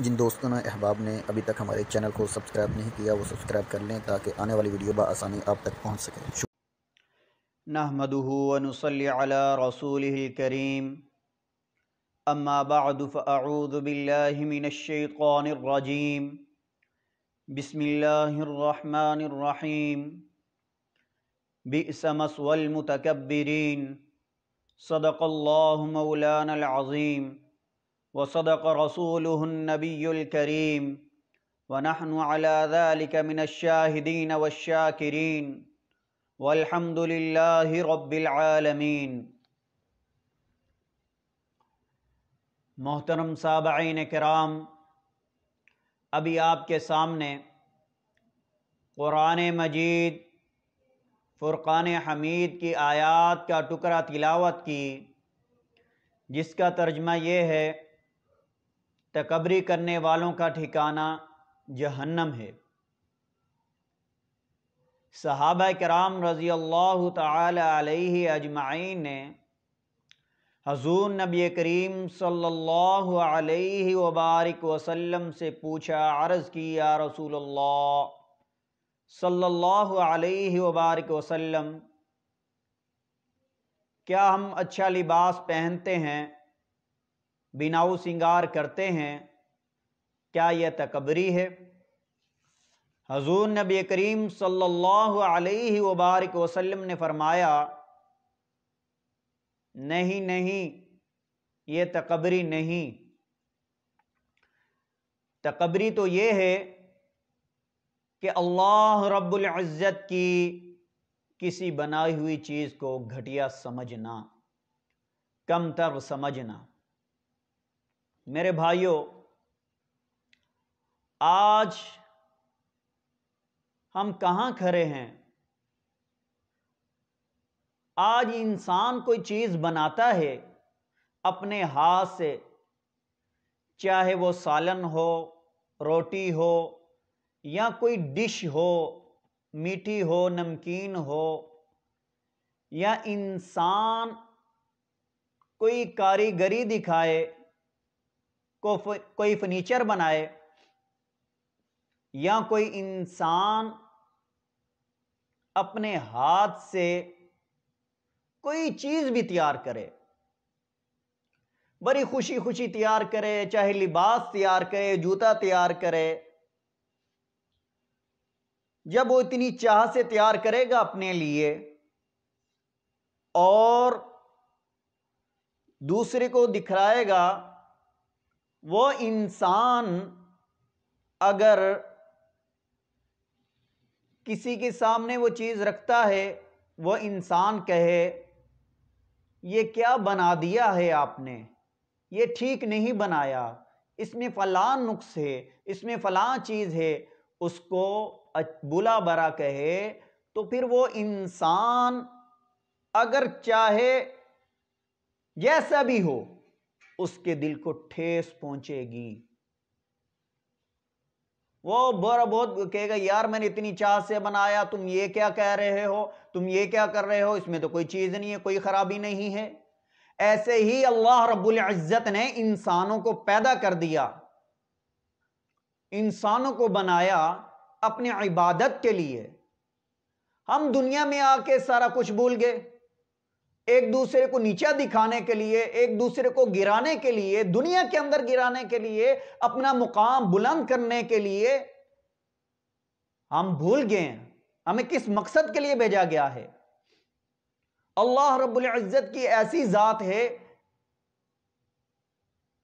جن دوستوں نے احباب نے ابھی تک ہمارے چینل کو سبسکرائب نہیں کیا وہ سبسکرائب کر لیں تاکہ آنے والی ویڈیو بآسانی آپ تک پہنچ سکے۔ نحمده ونصلي على رسوله الكريم اما بعد فاعوذ بالله من الشيطان الرجيم بسم الله الرحمن الرحيم بئس مثوى المتكبرين صدق الله مولانا العظيم وصدق رسوله النبي الكريم ونحن على ذلك من الشاهدين والشاكرين والحمد للہ رب العالمین۔ محترم سامعین کرام، ابھی آپ کے سامنے قرآن مجید فرقان حمید کی آیات کا ٹکڑا تلاوت کی، جس کا ترجمہ یہ ہے: تکبری کرنے والوں کا ٹھکانہ جہنم ہے۔ صحابہ کرام رضی اللہ تعالی علیہ اجمعین نے حضور نبی کریم صلی اللہ علیہ وبارک وسلم سے پوچھا، عرض کی، یا رسول اللہ صلی اللہ علیہ وبارک وسلم، کیا ہم اچھا لباس پہنتے ہیں، بناؤ سنگار کرتے ہیں، کیا یہ تکبری ہے؟ حضور نبی کریم صلی اللہ علیہ وبارک وسلم نے فرمایا، نہیں نہیں، یہ تکبری نہیں۔ تکبری تو یہ ہے کہ اللہ رب العزت کی کسی بنائی ہوئی چیز کو گھٹیا سمجھنا، کم تر سمجھنا۔ میرے بھائیوں، آج ہم کہاں کھڑے ہیں؟ آج انسان کوئی چیز بناتا ہے اپنے ہاتھ سے، چاہے وہ سالن ہو، روٹی ہو، یا کوئی ڈش ہو، میٹھی ہو، نمکین ہو، یا انسان کوئی کاریگری دکھائے، کوئی فرنیچر بنائے، یا کوئی انسان اپنے ہاتھ سے کوئی چیز بھی تیار کرے، بڑی خوشی خوشی تیار کرے، چاہے لباس تیار کرے، جوتا تیار کرے، جب وہ اتنی چاہ سے تیار کرے گا اپنے لیے اور دوسرے کو دکھائے گا، وہ انسان اگر کسی کے سامنے وہ چیز رکھتا ہے، وہ انسان کہے، یہ کیا بنا دیا ہے آپ نے، یہ ٹھیک نہیں بنایا، اس میں فلاں نقص ہے، اس میں فلاں چیز ہے، اس کو بلا برا کہے، تو پھر وہ انسان اگر چاہے جیسا بھی ہو، اس کے دل کو ٹھیس پہنچے گی۔ وہ برا بہت کہے گا، یار میں نے اتنی چاہ سے بنایا، تم یہ کیا کہہ رہے ہو، تم یہ کیا کر رہے ہو، اس میں تو کوئی چیز نہیں ہے، کوئی خرابی نہیں ہے۔ ایسے ہی اللہ رب العزت نے انسانوں کو پیدا کر دیا، انسانوں کو بنایا اپنی عبادت کے لیے۔ ہم دنیا میں آ کے سارا کچھ بھول گئے، ایک دوسرے کو نیچا دکھانے کے لیے، ایک دوسرے کو گرانے کے لیے، دنیا کے اندر گرانے کے لیے، اپنا مقام بلند کرنے کے لیے ہم بھول گئے ہیں ہمیں کس مقصد کے لیے بھیجا گیا ہے۔ اللہ رب العزت کی ایسی ذات ہے،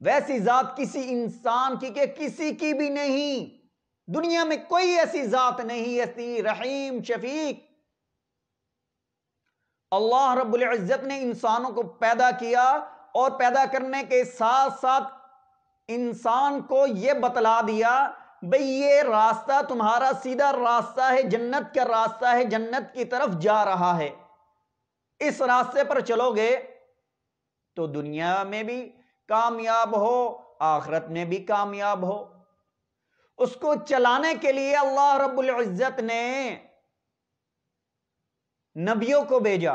ویسی ذات کسی انسان کی کہ کسی کی بھی نہیں، دنیا میں کوئی ایسی ذات نہیں، ایسی رحیم شفیق۔ اللہ رب العزت نے انسانوں کو پیدا کیا اور پیدا کرنے کے ساتھ ساتھ انسان کو یہ بتلا دیا، بھئی یہ راستہ تمہارا سیدھا راستہ ہے، جنت کا راستہ ہے، جنت کی طرف جا رہا ہے، اس راستے پر چلو گے تو دنیا میں بھی کامیاب ہو، آخرت میں بھی کامیاب ہو۔ اس کو چلانے کے لیے اللہ رب العزت نے نبیوں کو بھیجا،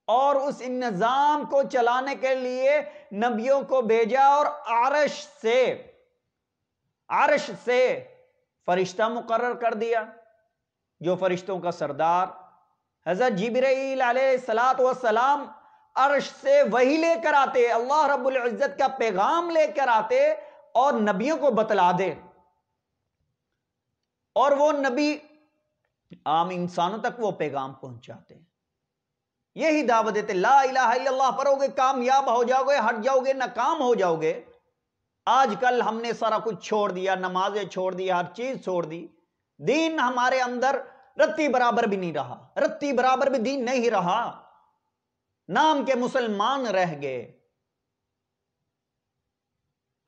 اور اس نظام کو چلانے کے لیے نبیوں کو بھیجا اور عرش سے فرشتہ مقرر کر دیا، جو فرشتوں کا سردار حضرت جبرائیل علیہ السلام عرش سے وحی لے کر آتے، اللہ رب العزت کا پیغام لے کر آتے اور نبیوں کو بتلا دے، اور وہ نبی عام انسانوں تک وہ پیغام پہنچاتے۔ یہی دعوت دیتے، لا الہ الا اللہ پڑھو گے کامیاب ہو جاؤ گے، ہٹ جاؤ گے ناکام ہو جاؤ گے۔ آج کل ہم نے سارا کچھ چھوڑ دیا، نمازیں چھوڑ دی، ہر چیز چھوڑ دی، دین ہمارے اندر رتی برابر بھی نہیں رہا، رتی برابر بھی دین نہیں رہا، نام کے مسلمان رہ گئے۔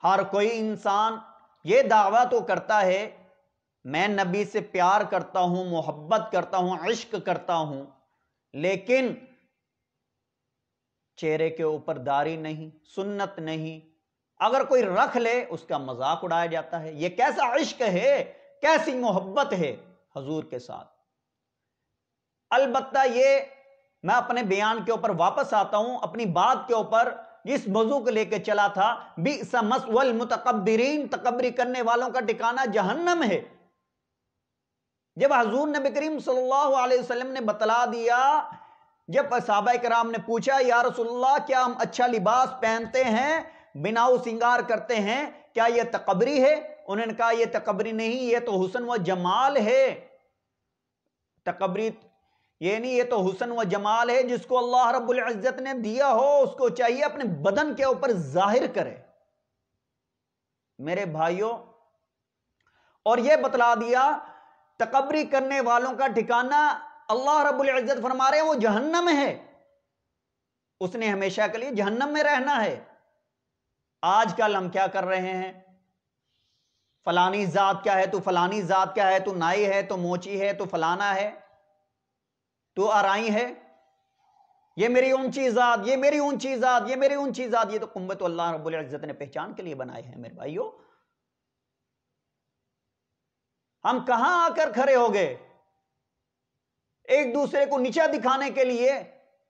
ہر کوئی انسان یہ دعویٰ تو کرتا ہے میں نبی سے پیار کرتا ہوں، محبت کرتا ہوں، عشق کرتا ہوں، لیکن چہرے کے اوپر داڑھی نہیں، سنت نہیں، اگر کوئی رکھ لے اس کا مذاق اڑایا جاتا ہے۔ یہ کیسا عشق ہے، کیسی محبت ہے حضور کے ساتھ۔ البتہ یہ میں اپنے بیان کے اوپر واپس آتا ہوں، اپنی بات کے اوپر جس موضوع کو لے کے چلا تھا، بئس مثوى المتکبرین، تکبری کرنے والوں کا ٹھکانہ جہنم ہے۔ جب حضور نبی کریم صلی اللہ علیہ وسلم نے بتلا دیا، جب صحابہ کرام نے پوچھا یا رسول اللہ کیا ہم اچھا لباس پہنتے ہیں، بناؤ سنگار کرتے ہیں، کیا یہ تکبری ہے؟ انہوں نے کہا یہ تکبری نہیں، یہ تو حسن و جمال ہے۔ تکبری یہ نہیں، یہ تو حسن و جمال ہے، جس کو اللہ رب العزت نے دیا ہو اس کو چاہیے اپنے بدن کے اوپر ظاہر کرے۔ میرے بھائیوں، اور یہ بتلا دیا تکبری کرنے والوں کا ٹھکانہ اللہ رب العزت فرما رہے ہیں وہ جہنم ہے، اس نے ہمیشہ کے لیے جہنم میں رہنا ہے۔ آج کل ہم کیا کر رہے ہیں؟ فلانی ذات کیا ہے، تو فلانی ذات کیا ہے، تو نائی ہے، تو موچی ہے، تو فلانا ہے، تو آرائی ہے، یہ میری اونچی ذات، یہ میری اونچی ذات، یہ میری اونچی ذات۔ یہ تو قنبت اللہ رب العزت نے پہچان کے لیے بنائے ہیں۔ میرے بھائیوں، ہم کہاں آ کر کھڑے ہو گئے؟ ایک دوسرے کو نیچا دکھانے کے لیے،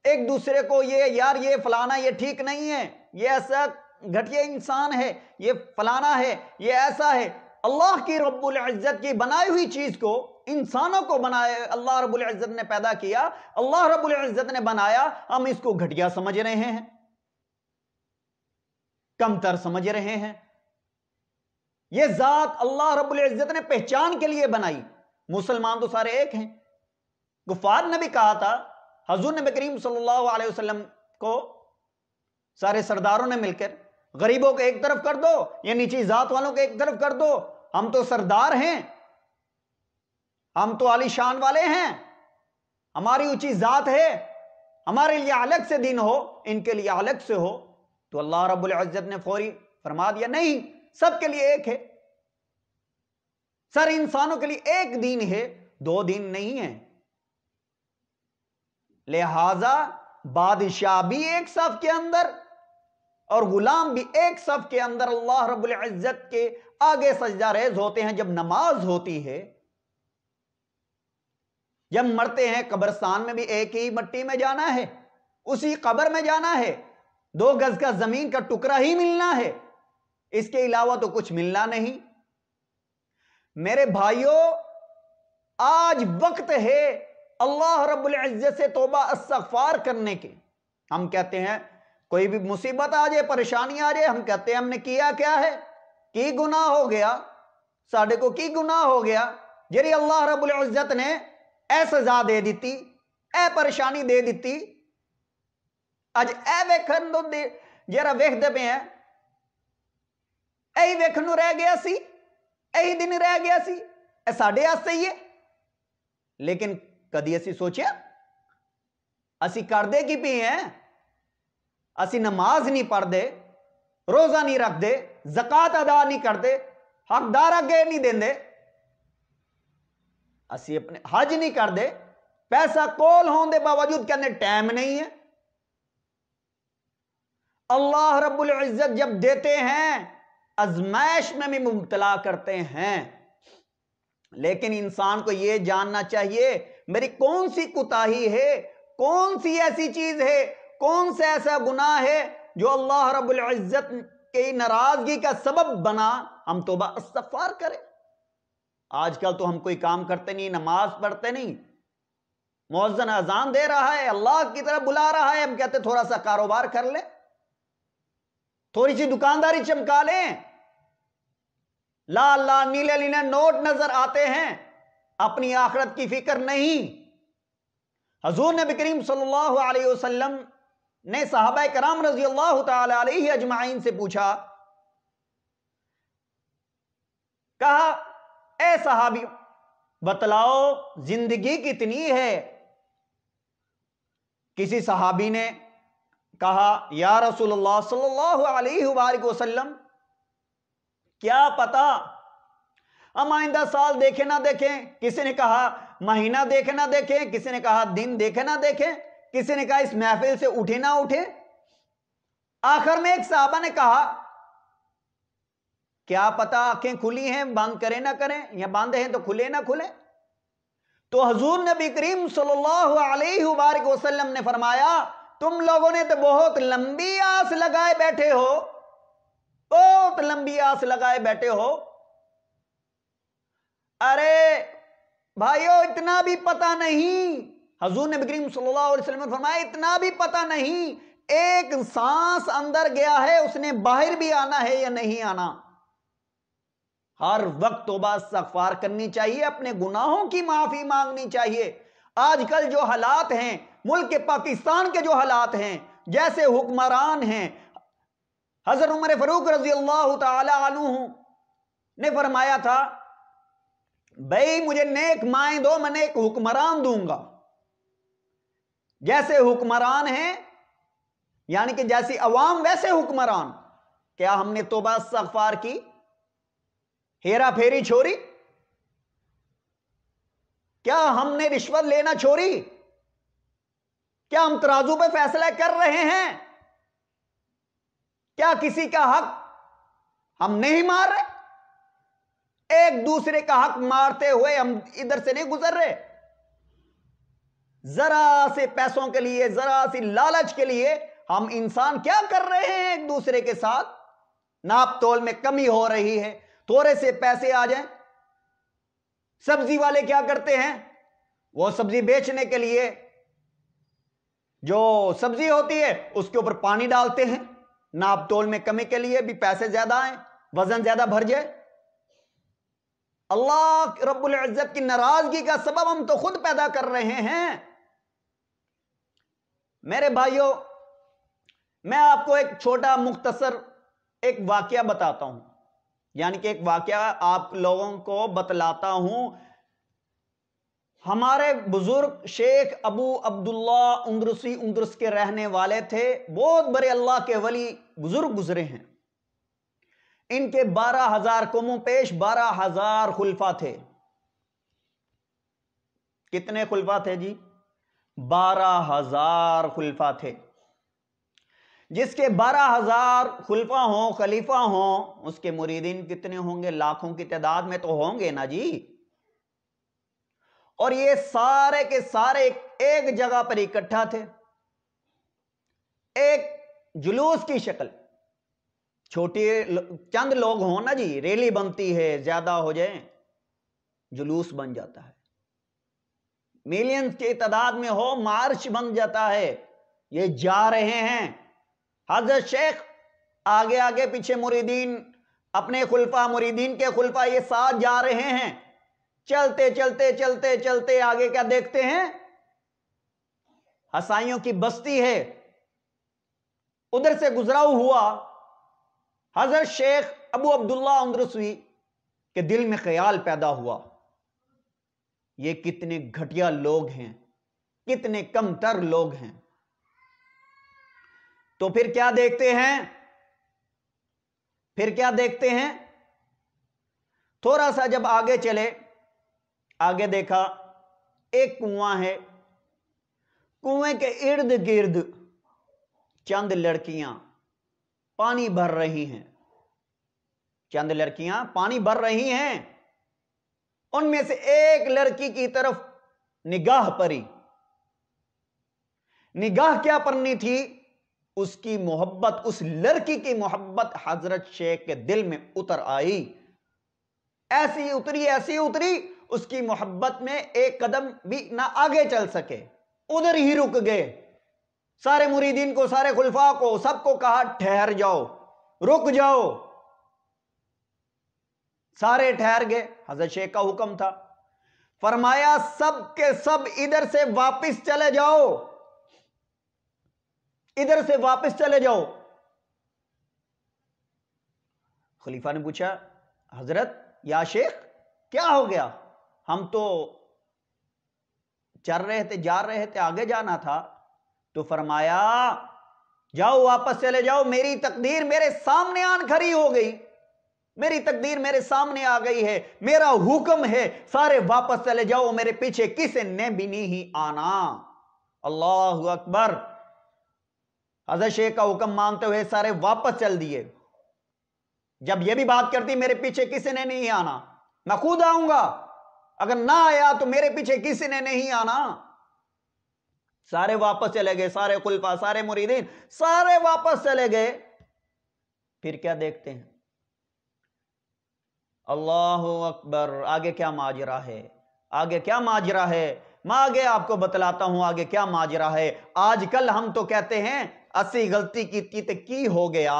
ایک دوسرے کو یہ فلانا یہ ٹھیک نہیں ہے، یہ ایسا گھٹیا انسان ہے، یہ فلانا ہے، یہ ایسا ہے۔ اللہ کی رب العزت کی بنائی ہوئی چیز کو، انسانوں کو بنایا اللہ رب العزت نے پیدا کیا، اللہ رب العزت نے بنایا، ہم اس کو گھٹیا سمجھ رہے ہیں، کمتر سمجھ رہے ہیں۔ یہ ذات اللہ رب العزت نے پہچان کے لیے بنائی۔ مسلمان تو سارے ایک ہیں۔ کفار نے بھی کہا تھا، حضور نبی کریم صلی اللہ علیہ وسلم کو سارے سرداروں نے مل کر، غریبوں کو ایک طرف کر دو، یا نیچی ذات والوں کو ایک طرف کر دو، ہم تو سردار ہیں، ہم تو عالی شان والے ہیں، ہماری اونچی ذات ہے، ہمارے لیے الگ سے دین ہو، ان کے لیے الگ سے ہو۔ تو اللہ رب العزت نے فوری فرما دیا نہیں، سب کے لیے ایک ہے، سر انسانوں کے لیے ایک دین ہے، دو دین نہیں ہے۔ لہذا بادشاہ بھی ایک صف کے اندر اور غلام بھی ایک صف کے اندر اللہ رب العزت کے آگے سجدہ ریز ہوتے ہیں جب نماز ہوتی ہے۔ جب مرتے ہیں قبرستان میں بھی ایک ہی مٹی میں جانا ہے، اسی قبر میں جانا ہے، 2 گز کا زمین کا ٹکڑا ہی ملنا ہے، اس کے علاوہ تو کچھ ملنا نہیں۔ میرے بھائیوں، آج وقت ہے اللہ رب العزت سے توبہ استغفار کرنے کے۔ ہم کہتے ہیں کوئی بھی مصیبت آ جائے، پریشانی آ جائے، ہم کہتے ہیں ہم نے کیا کیا ہے، کی گناہ ہو گیا، ساڑھے کو کی گناہ ہو گیا، جری اللہ رب العزت نے اے سزا دے دیتی، اے پریشانی دے دیتی، اج اے ویکھن دو جرا ویکھدے پے ہیں، اے ویکھن نو رہ گیا سی، اے دن رہ گیا سی، اے ساڑھے واسطے ہی ہے۔ لیکن کدی اسی سوچیا اسی کر دے کی پی ہیں؟ اسی نماز نہیں پڑھ دے، روزہ نہیں رکھ دے، زکات ادا نہیں کر دے، حقدار اگے نہیں دین دے، اسی اپنے حج نہیں کر دے، پیسہ کول ہون دے باوجود کہنے ٹائم نہیں ہے۔ اللہ رب العزت جب دیتے ہیں ازمائش میں بھی مبتلا کرتے ہیں، لیکن انسان کو یہ جاننا چاہیے میری کون سی کوتاہی ہے، کون سی ایسی چیز ہے، کون سا ایسا گناہ ہے جو اللہ رب العزت کی ناراضگی کا سبب بنا ہم توبہ استغفار کریں؟ آج کل تو ہم کوئی کام کرتے نہیں، نماز پڑھتے نہیں، مؤذن اذان دے رہا ہے، اللہ کی طرف بلا رہا ہے، ہم کہتے تھوڑا سا کاروبار کر لیں، تھوڑی سی دکانداری چمکا لیں، لال لال نیلے نیلے نوٹ نظر آتے ہیں، اپنی آخرت کی فکر نہیں۔ حضور نبی کریم صلی اللہ علیہ وسلم نے صحابہ کرام رضی اللہ تعالی علیہ اجمعین سے پوچھا، کہا اے صحابی بتلاؤ زندگی کتنی ہے؟ کسی صحابی نے کہا یا رسول اللہ صلی اللہ علیہ وآلہ وسلم کیا پتا ہم آئندہ سال دیکھیں نہ دیکھیں، کسی نے کہا مہینہ دیکھیں نہ دیکھیں، کسی نے کہا دن دیکھیں نہ دیکھیں، کسی نے کہا اس محفل سے اٹھے نہ اٹھے۔ آخر میں ایک صحابہ نے کہا کیا پتا آنکھیں کھلی ہیں بند کریں نہ کریں، یا بند ہیں تو کھلے نہ کھلے؟ تو حضور نبی کریم صلی اللہ علیہ وآلہ وسلم نے فرمایا تم لوگوں نے تو بہت لمبی آس لگائے بیٹھے ہو، بہت لمبی آس لگائے بیٹھے ہو۔ ارے بھائیو اتنا بھی پتہ نہیں، حضور نبی کریم صلی اللہ علیہ وسلم نے فرمایا اتنا بھی پتہ نہیں، ایک سانس اندر گیا ہے اس نے باہر بھی آنا ہے یا نہیں آنا۔ ہر وقت توبہ استغفار کرنی چاہیے، اپنے گناہوں کی معافی مانگنی چاہیے۔ آج کل جو حالات ہیں ملک پاکستان کے جو حالات ہیں، جیسے حکمران ہیں، حضرت عمر فاروق رضی اللہ تعالی عنہ نے فرمایا تھا بھئی مجھے نیک مائیں دو، میں نیک حکمران دوں گا۔ جیسے حکمران ہیں یعنی کہ جیسی عوام ویسے حکمران۔ کیا ہم نے توبہ استغفار کی؟ ہیرا پھیری چھوڑی؟ کیا ہم نے رشوت لینا چھوڑی؟ کیا ہم ترازو پہ فیصلہ کر رہے ہیں؟ کیا کسی کا حق ہم نہیں مار رہے؟ ایک دوسرے کا حق مارتے ہوئے ہم ادھر سے نہیں گزر رہے؟ ذرا سے پیسوں کے لیے، ذرا سی لالچ کے لیے ہم انسان کیا کر رہے ہیں ایک دوسرے کے ساتھ؟ ناپ تول میں کمی ہو رہی ہے، تھوڑے سے پیسے آ جائیں۔ سبزی والے کیا کرتے ہیں؟ وہ سبزی بیچنے کے لیے جو سبزی ہوتی ہے اس کے اوپر پانی ڈالتے ہیں، ناپ تول میں کمی کے لیے بھی پیسے زیادہ آئیں، وزن زیادہ بھر جائے۔ اللہ رب العزت کی ناراضگی کا سبب ہم تو خود پیدا کر رہے ہیں۔ میرے بھائیوں، میں آپ کو ایک چھوٹا مختصر ایک واقعہ بتاتا ہوں، یعنی کہ ایک واقعہ آپ لوگوں کو بتلاتا ہوں۔ ہمارے بزرگ شیخ ابو عبداللہ اندرسی اندرس کے رہنے والے تھے، بہت بڑے اللہ کے ولی بزرگ گزرے ہیں۔ ان کے 12,000 قوموں پیش 12,000 خلفاء تھے۔ کتنے خلفاء تھے جی؟ 12,000 خلفاء تھے۔ جس کے 12,000 خلفاء ہوں، خلیفہ ہوں، اس کے مریدین کتنے ہوں گے؟ لاکھوں کی تعداد میں تو ہوں گے نا جی۔ اور یہ سارے کے سارے ایک جگہ پر اکٹھا تھے، ایک جلوس کی شکل، چھوٹی چند لوگ ہوں نا جی، ریلی بنتی ہے، زیادہ ہو جائیں جلوس بن جاتا ہے، ملینز کی تعداد میں ہو مارچ بن جاتا ہے۔ یہ جا رہے ہیں، حضرت شیخ آگے آگے، پیچھے مریدین، اپنے خلفاء، مریدین کے خلفاء، یہ ساتھ جا رہے ہیں۔ چلتے چلتے چلتے چلتے آگے کیا دیکھتے ہیں؟ حسائیوں کی بستی ہے، ادھر سے گزراؤ ہوا حضرت شیخ ابو عبداللہ اندرسوی کے دل میں خیال پیدا ہوا، یہ کتنے گھٹیا لوگ ہیں، کتنے کم تر لوگ ہیں۔ تو پھر کیا دیکھتے ہیں؟ پھر کیا دیکھتے ہیں؟ تھوڑا سا جب آگے چلے، آگے دیکھا ایک کنواں ہے، کنویں کے ارد گرد چند لڑکیاں پانی بھر رہی ہیں، چند لڑکیاں پانی بھر رہی ہیں۔ ان میں سے ایک لڑکی کی طرف نگاہ پڑی، نگاہ کیا پڑنی تھی؟ اس کی محبت، اس لڑکی کی محبت حضرت شیخ کے دل میں اتر آئی، ایسی اتری اس کی محبت میں ایک قدم بھی نہ آگے چل سکے، ادھر ہی رک گئے۔ سارے مریدین کو، سارے خلفاء کو، سب کو کہا ٹھہر جاؤ، رک جاؤ، سارے ٹھہر گئے۔ حضرت شیخ کا حکم تھا، فرمایا سب کے سب ادھر سے واپس چلے جاؤ، ادھر سے واپس چلے جاؤ۔ خلیفہ نے پوچھا حضرت یا شیخ کیا ہو گیا؟ ہم تو چل رہے تھے، جا رہے تھے، آگے جانا تھا۔ تو فرمایا جاؤ، واپس چلے جاؤ، میری تقدیر میرے سامنے آن کھڑی ہو گئی، میری تقدیر میرے سامنے آ گئی ہے، میرا حکم ہے، سارے واپس چلے جاؤ، میرے پیچھے کسی نے بھی نہیں آنا۔ اللہ اکبر۔ حضرت شیخ کا حکم مانتے ہوئے سارے واپس چل دیے۔ جب یہ بھی بات کرتی میرے پیچھے کسی نے نہیں آنا، میں خود آؤں گا، اگر نہ آیا تو میرے پیچھے کسی نے نہیں آنا، سارے واپس چلے گئے، سارے خلفاء، سارے مریدین سارے واپس چلے گئے۔ پھر کیا دیکھتے ہیں؟ اللہ اکبر۔ آگے کیا ماجرا ہے؟ آگے کیا ماجرا ہے؟ میں آگے آپ کو بتلاتا ہوں آگے کیا ماجرا ہے۔ آج کل ہم تو کہتے ہیں اسی غلطی کی ہو گیا،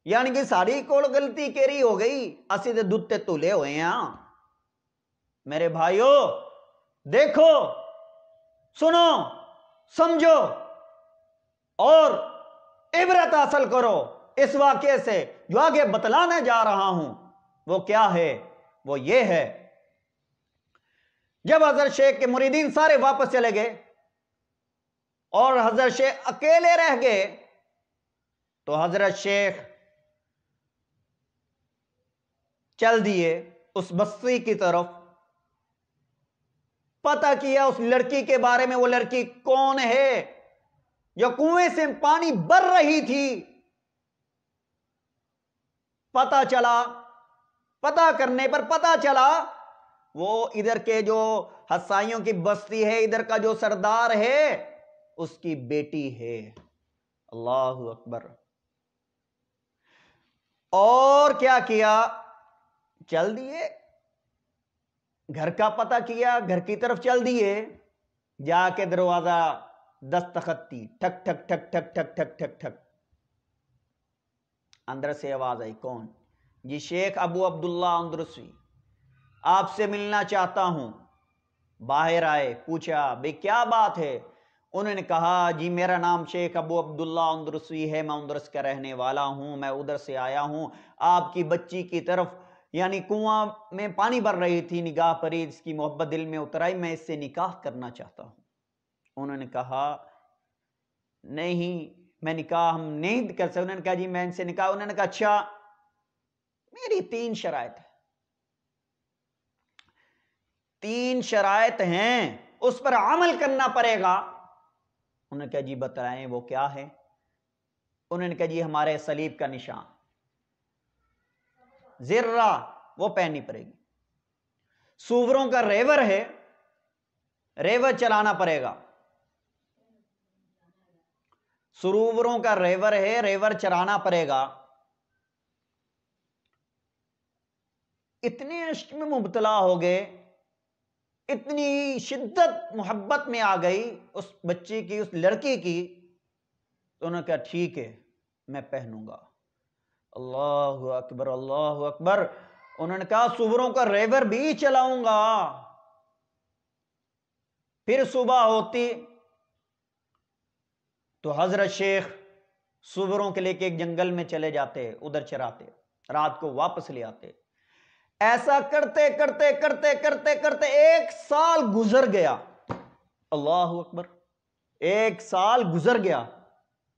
یعنی کہ ساری کول غلطی کیری ہو گئی، اسی دے دتے تولے ہوئے ہیں۔ میرے بھائیو دیکھو، سنو، سمجھو اور عبرت حاصل کرو اس واقعے سے جو آگے بتلانے جا رہا ہوں۔ وہ کیا ہے؟ وہ یہ ہے، جب حضرت شیخ کے مریدین سارے واپس چلے گئے اور حضرت شیخ اکیلے رہ گئے، تو حضرت شیخ چل دیے اس بستی کی طرف، پتہ کیا اس لڑکی کے بارے میں، وہ لڑکی کون ہے جو کنویں سے پانی بھر رہی تھی۔ پتہ چلا، پتہ کرنے پر پتہ چلا وہ ادھر کے جو حسائیوں کی بستی ہے، ادھر کا جو سردار ہے، اس کی بیٹی ہے۔ اللہ اکبر۔ اور کیا کیا؟ چل دیے، گھر کا پتہ کیا، گھر کی طرف چل دیے، جا کے دروازہ دستخط دی، ٹھک ٹھک ٹھک ٹھک ٹھک ٹھک ٹھک ٹھک۔ اندر سے آواز آئی، کون؟ جی شیخ ابو عبداللہ اندرسوی، آپ سے ملنا چاہتا ہوں۔ باہر آئے، پوچھا بھئی کیا بات ہے؟ انہوں نے کہا جی میرا نام شیخ ابو عبداللہ اندرسوی ہے، میں اندرس کا رہنے والا ہوں، میں ادھر سے آیا ہوں، آپ کی بچی کی طرف، یعنی کنواں میں پانی بھر رہی تھی، نگاہ پڑی، اس کی محبت دل میں اتر آئی، میں اس سے نکاح کرنا چاہتا ہوں۔ انہوں نے کہا نہیں، میں نکاح ہم نہیں کر سکتے۔ انہوں نے کہا جی میں ان سے نکاح، انہوں نے کہا اچھا میری 3 شرائط ہے، 3 شرائط ہیں، اس پر عمل کرنا پڑے گا۔ انہوں نے کہا جی بتائیں وہ کیا ہے؟ انہوں نے کہا جی ہمارے صلیب کا نشان ذرہ وہ پہننی پڑے گی، سوروں کا ریور ہے، ریور چلانا پڑے گا، سوروں کا ریور ہے، ریور چلانا پڑے گا۔ اتنے عشق میں مبتلا ہو گئے، اتنی شدت محبت میں آ گئی اس بچی کی، اس لڑکی کی، تو انہوں نے کہا ٹھیک ہے میں پہنوں گا۔ اللہ اکبر، اللہ اکبر۔ انہوں نے کہا سوروں کا ریور بھی چلاؤں گا۔ پھر صبح ہوتی تو حضرت شیخ سوروں کے لے کے ایک جنگل میں چلے جاتے، ادھر چراتے، رات کو واپس لے آتے۔ ایسا کرتے کرتے کرتے کرتے کرتے 1 سال گزر گیا۔ اللہ اکبر، 1 سال گزر گیا۔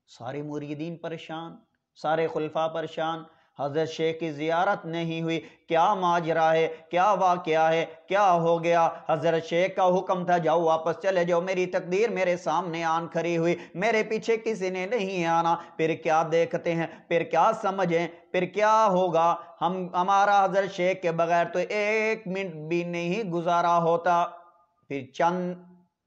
سارے مریدین پریشان، سارے خلفاء پریشان، حضرت شیخ کی زیارت نہیں ہوئی، کیا ماجرا ہے، کیا واقعہ ہے، کیا ہو گیا؟ حضرت شیخ کا حکم تھا جاؤ واپس چلے جاؤ، میری تقدیر میرے سامنے آن کھڑی ہوئی، میرے پیچھے کسی نے نہیں آنا۔ پھر کیا دیکھتے ہیں، پھر کیا سمجھیں، پھر کیا ہوگا؟ ہمارا حضرت شیخ کے بغیر تو 1 منٹ بھی نہیں گزارا ہوتا۔ پھر چند